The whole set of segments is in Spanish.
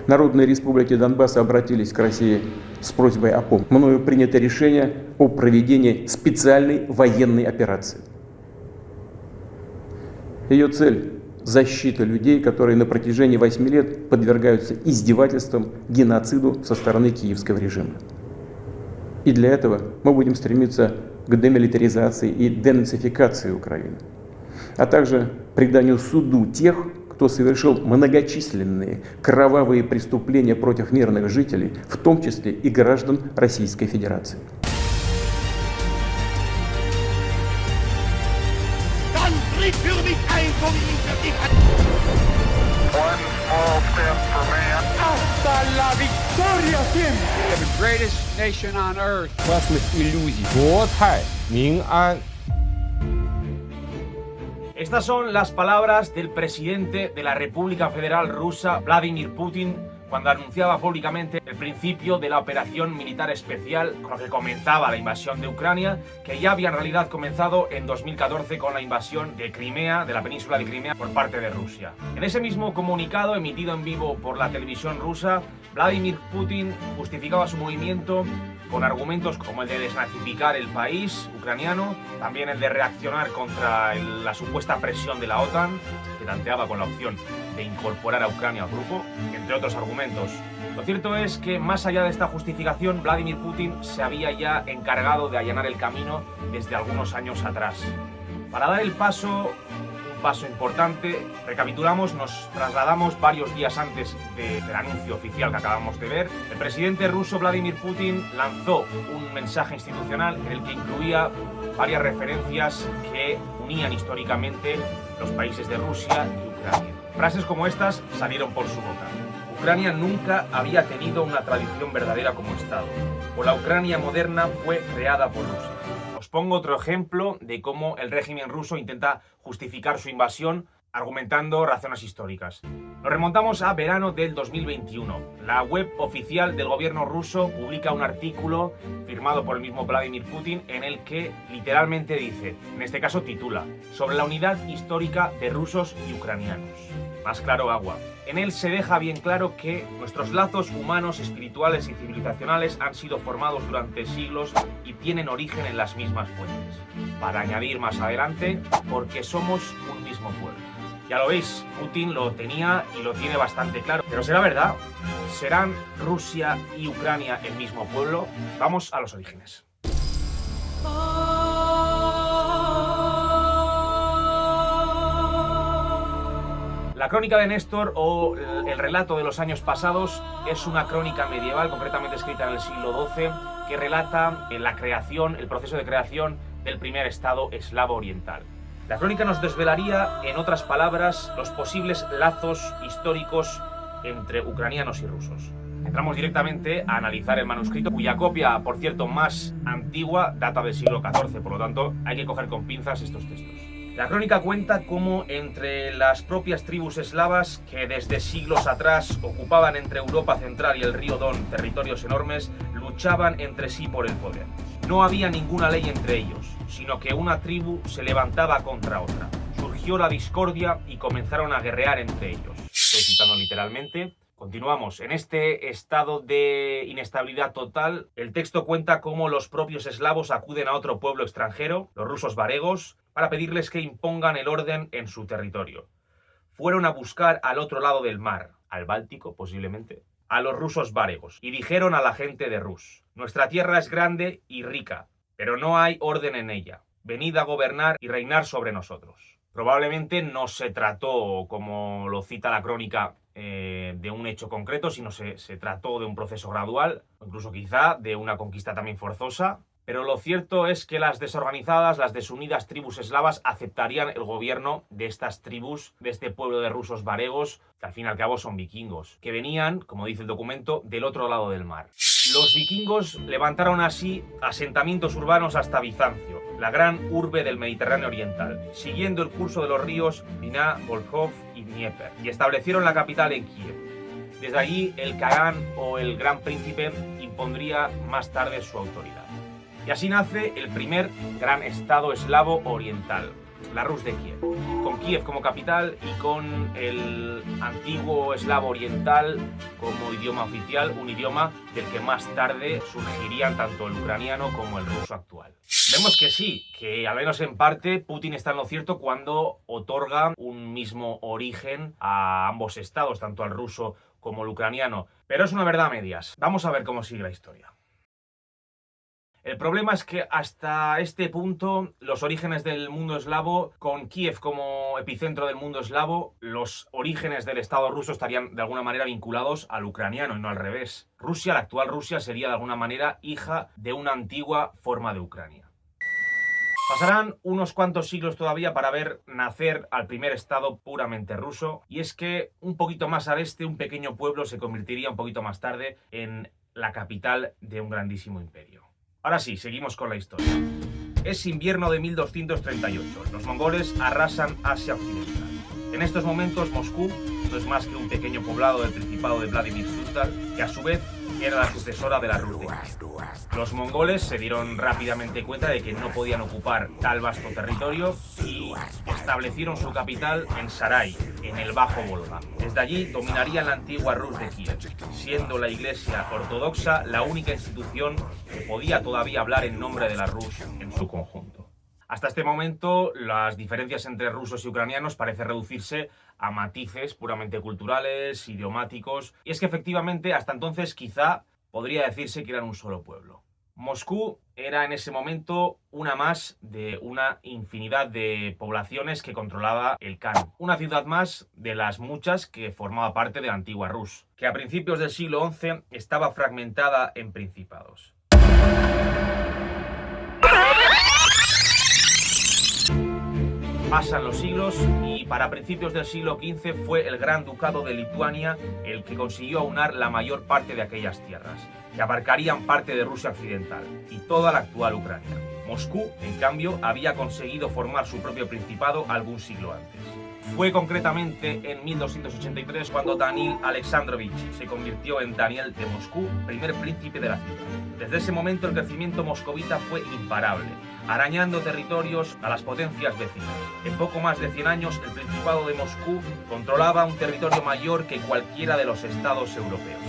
Народные республики Донбасса обратились к России с просьбой о помощи. Мною принято решение о проведении специальной военной операции. Ее цель – защита людей, которые на протяжении 8 лет подвергаются издевательствам, геноциду со стороны киевского режима. И для этого мы будем стремиться к демилитаризации и денацификации Украины, а также преданию суду тех, кто совершил многочисленные кровавые преступления против мирных жителей, в том числе и граждан Российской Федерации. Estas son las palabras del presidente de la República Federal Rusa, Vladimir Putin, cuando anunciaba públicamente el principio de la operación militar especial con la que comenzaba la invasión de Ucrania, que ya había en realidad comenzado en 2014 con la invasión de Crimea, de la península de Crimea, por parte de Rusia. En ese mismo comunicado emitido en vivo por la televisión rusa, Vladimir Putin justificaba su movimiento con argumentos como el de desnazificar el país ucraniano, también el de reaccionar contra la supuesta presión de la OTAN, que tanteaba con la opción de incorporar a Ucrania al grupo, entre otros argumentos. Lo cierto es que, más allá de esta justificación, Vladimir Putin se había ya encargado de allanar el camino desde algunos años atrás. Para dar el paso, un paso importante, recapitulamos, nos trasladamos varios días antes del anuncio oficial que acabamos de ver. El presidente ruso Vladimir Putin lanzó un mensaje institucional en el que incluía varias referencias que unían históricamente los países de Rusia y Ucrania. Frases como estas salieron por su boca. Ucrania nunca había tenido una tradición verdadera como Estado, o la Ucrania moderna fue creada por Rusia. Os pongo otro ejemplo de cómo el régimen ruso intenta justificar su invasión argumentando razones históricas. Nos remontamos a verano del 2021. La web oficial del gobierno ruso publica un artículo firmado por el mismo Vladimir Putin en el que literalmente dice, en este caso titula, sobre la unidad histórica de rusos y ucranianos. Más claro agua. En él se deja bien claro que nuestros lazos humanos, espirituales y civilizacionales han sido formados durante siglos y tienen origen en las mismas fuentes. Para añadir más adelante, porque somos un mismo pueblo. Ya lo veis, Putin lo tenía y lo tiene bastante claro. Pero ¿será verdad? ¿Serán Rusia y Ucrania el mismo pueblo? Vamos a los orígenes. La crónica de Néstor, o el relato de los años pasados, es una crónica medieval, concretamente escrita en el siglo XII, que relata la creación, el proceso de creación del primer estado eslavo oriental. La crónica nos desvelaría, en otras palabras, los posibles lazos históricos entre ucranianos y rusos. Entramos directamente a analizar el manuscrito, cuya copia, por cierto, más antigua, data del siglo XIV, por lo tanto, hay que coger con pinzas estos textos. La crónica cuenta cómo entre las propias tribus eslavas que desde siglos atrás ocupaban entre Europa central y el río Don territorios enormes, luchaban entre sí por el poder. No había ninguna ley entre ellos, sino que una tribu se levantaba contra otra. Surgió la discordia y comenzaron a guerrear entre ellos. Estoy citando literalmente. Continuamos. En este estado de inestabilidad total, el texto cuenta cómo los propios eslavos acuden a otro pueblo extranjero, los rusos varegos, para pedirles que impongan el orden en su territorio. Fueron a buscar al otro lado del mar, al Báltico posiblemente, a los rusos varegos, y dijeron a la gente de Rus: nuestra tierra es grande y rica, pero no hay orden en ella. Venid a gobernar y reinar sobre nosotros. Probablemente no se trató, como lo cita la crónica, de un hecho concreto, sino se trató de un proceso gradual, o incluso quizá de una conquista también forzosa. Pero lo cierto es que las desorganizadas, las desunidas tribus eslavas aceptarían el gobierno de estas tribus, de este pueblo de rusos varegos, que al fin y al cabo son vikingos, que venían, como dice el documento, del otro lado del mar. Los vikingos levantaron así asentamientos urbanos hasta Bizancio, la gran urbe del Mediterráneo oriental, siguiendo el curso de los ríos Dvina, Volkhov y Dnieper, y establecieron la capital en Kiev. Desde allí el Kagán o el Gran Príncipe impondría más tarde su autoridad. Y así nace el primer gran estado eslavo oriental. la Rus de Kiev, con Kiev como capital y con el antiguo eslavo oriental como idioma oficial, un idioma del que más tarde surgirían tanto el ucraniano como el ruso actual. Vemos que sí, que al menos en parte Putin está en lo cierto cuando otorga un mismo origen a ambos estados, tanto al ruso como al ucraniano, pero es una verdad a medias. Vamos a ver cómo sigue la historia. El problema es que hasta este punto los orígenes del mundo eslavo, con Kiev como epicentro del mundo eslavo, los orígenes del Estado ruso estarían de alguna manera vinculados al ucraniano y no al revés. Rusia, la actual Rusia, sería de alguna manera hija de una antigua forma de Ucrania. Pasarán unos cuantos siglos todavía para ver nacer al primer estado puramente ruso, y es que un poquito más al este, un pequeño pueblo se convertiría un poquito más tarde en la capital de un grandísimo imperio. Ahora sí, seguimos con la historia. Es invierno de 1238. Los mongoles arrasan Asia Occidental. En estos momentos Moscú no es más que un pequeño poblado del Principado de Vladimir Suzdal, que a su vez era la sucesora de la Rus de Kiev. Los mongoles se dieron rápidamente cuenta de que no podían ocupar tal vasto territorio y establecieron su capital en Sarai, en el Bajo Volga. Desde allí dominarían la antigua Rus de Kiev, siendo la Iglesia Ortodoxa la única institución que podía todavía hablar en nombre de la Rus en su conjunto. Hasta este momento, las diferencias entre rusos y ucranianos parecen reducirse a matices puramente culturales, idiomáticos, y es que efectivamente hasta entonces quizá podría decirse que eran un solo pueblo. Moscú era en ese momento una más de una infinidad de poblaciones que controlaba el Khan, una ciudad más de las muchas que formaba parte de la antigua Rus, que a principios del siglo XI estaba fragmentada en principados. Pasan los siglos y para principios del siglo XV fue el Gran Ducado de Lituania el que consiguió aunar la mayor parte de aquellas tierras, que abarcarían parte de Rusia occidental y toda la actual Ucrania. Moscú, en cambio, había conseguido formar su propio principado algún siglo antes. Fue concretamente en 1283 cuando Danil Alexandrovich se convirtió en Daniel de Moscú, primer príncipe de la ciudad. Desde ese momento el crecimiento moscovita fue imparable, arañando territorios a las potencias vecinas. En poco más de 100 años el Principado de Moscú controlaba un territorio mayor que cualquiera de los estados europeos.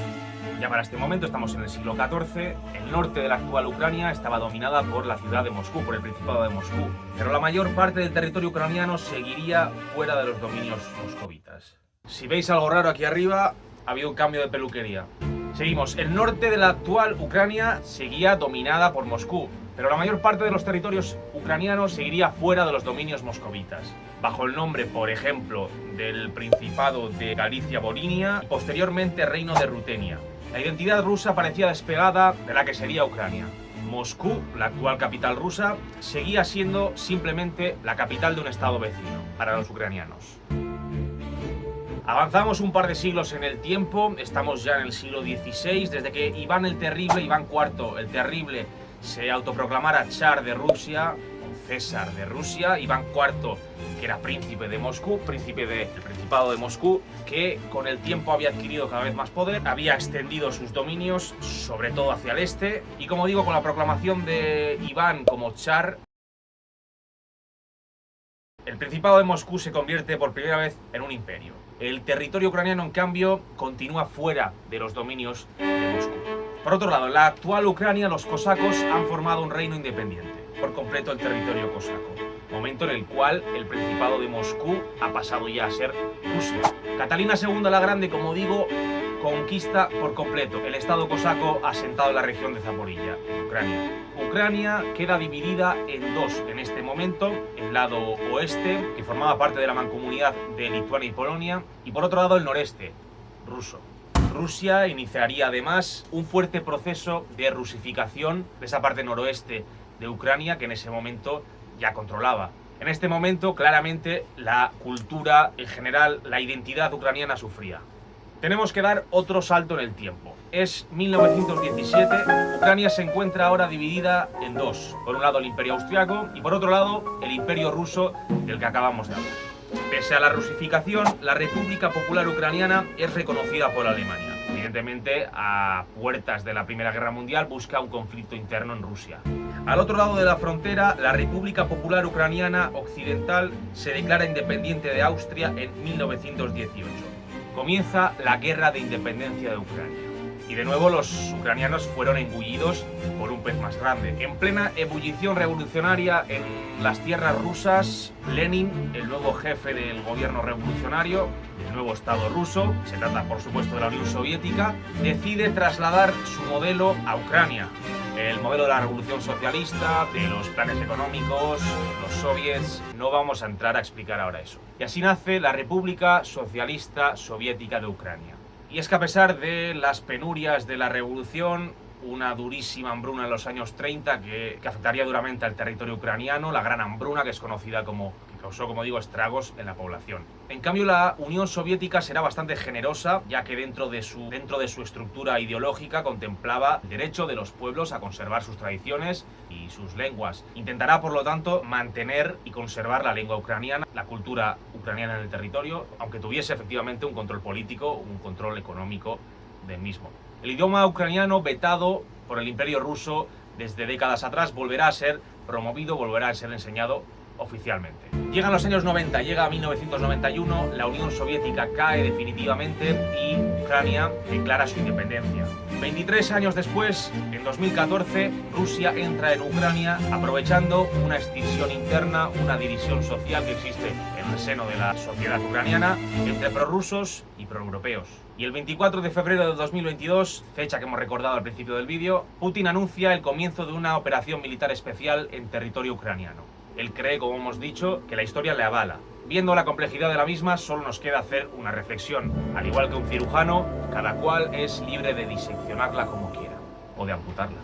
Ya para este momento estamos en el siglo XIV, el norte de la actual Ucrania estaba dominada por la ciudad de Moscú, por el Principado de Moscú, pero la mayor parte del territorio ucraniano seguiría fuera de los dominios moscovitas. Si veis algo raro aquí arriba, ha habido un cambio de peluquería. Seguimos, el norte de la actual Ucrania seguía dominada por Moscú, pero la mayor parte de los territorios ucranianos seguiría fuera de los dominios moscovitas, bajo el nombre, por ejemplo, del Principado de Galicia-Volinia y posteriormente Reino de Rutenia. La identidad rusa parecía despegada de la que sería Ucrania. Moscú, la actual capital rusa, seguía siendo simplemente la capital de un estado vecino para los ucranianos. Avanzamos un par de siglos en el tiempo, estamos ya en el siglo XVI, desde que Iván el Terrible, Iván IV el Terrible, se autoproclamara Char de Rusia, César de Rusia, Iván IV, que era príncipe de Moscú, príncipe del Principado de Moscú, que con el tiempo había adquirido cada vez más poder, había extendido sus dominios, sobre todo hacia el este, y como digo, con la proclamación de Iván como Char, el Principado de Moscú se convierte por primera vez en un imperio. El territorio ucraniano, en cambio, continúa fuera de los dominios de Moscú. Por otro lado, en la actual Ucrania, los cosacos han formado un reino independiente, por completo el territorio cosaco, momento en el cual el Principado de Moscú ha pasado ya a ser Rusia. Catalina II la Grande, como digo, conquista por completo el estado cosaco asentado en la región de Zaporilla, en Ucrania. Ucrania queda dividida en dos en este momento, el lado oeste, que formaba parte de la mancomunidad de Lituania y Polonia, y por otro lado el noreste, ruso. Rusia iniciaría además un fuerte proceso de rusificación de esa parte noroeste de Ucrania que en ese momento ya controlaba. En este momento, claramente, la cultura en general, la identidad ucraniana sufría. Tenemos que dar otro salto en el tiempo. Es 1917, Ucrania se encuentra ahora dividida en dos. Por un lado el Imperio Austriaco y por otro lado el Imperio Ruso del que acabamos de hablar. Pese a la rusificación, la República Popular Ucraniana es reconocida por Alemania. Evidentemente, a puertas de la Primera Guerra Mundial busca un conflicto interno en Rusia. Al otro lado de la frontera, la República Popular Ucraniana Occidental se declara independiente de Austria en 1918. Comienza la Guerra de Independencia de Ucrania. Y de nuevo los ucranianos fueron engullidos por un pez más grande. En plena ebullición revolucionaria en las tierras rusas, Lenin, el nuevo jefe del gobierno revolucionario, del nuevo Estado ruso, se trata por supuesto de la Unión Soviética, decide trasladar su modelo a Ucrania. El modelo de la revolución socialista, de los planes económicos, los soviets, no vamos a entrar a explicar ahora eso. Y así nace la República Socialista Soviética de Ucrania. Y es que a pesar de las penurias de la revolución, una durísima hambruna en los años 30 que afectaría duramente al territorio ucraniano, la gran hambruna que es conocida como, que causó, como digo, estragos en la población. En cambio, la Unión Soviética será bastante generosa, ya que dentro de su estructura ideológica contemplaba el derecho de los pueblos a conservar sus tradiciones y sus lenguas. Intentará, por lo tanto, mantener y conservar la lengua ucraniana, la cultura ucraniana en el territorio, aunque tuviese efectivamente un control político, un control económico del mismo. El idioma ucraniano, vetado por el Imperio ruso desde décadas atrás, volverá a ser promovido, volverá a ser enseñado oficialmente. Llegan los años 90, llega 1991, la Unión Soviética cae definitivamente y Ucrania declara su independencia. 23 años después, en 2014, Rusia entra en Ucrania aprovechando una escisión interna, una división social que existe en el seno de la sociedad ucraniana entre prorrusos y proeuropeos. Y el 24 de febrero de 2022, fecha que hemos recordado al principio del vídeo, Putin anuncia el comienzo de una operación militar especial en territorio ucraniano. Él cree, como hemos dicho, que la historia le avala. Viendo la complejidad de la misma, solo nos queda hacer una reflexión. Al igual que un cirujano, cada cual es libre de diseccionarla como quiera, o de amputarla.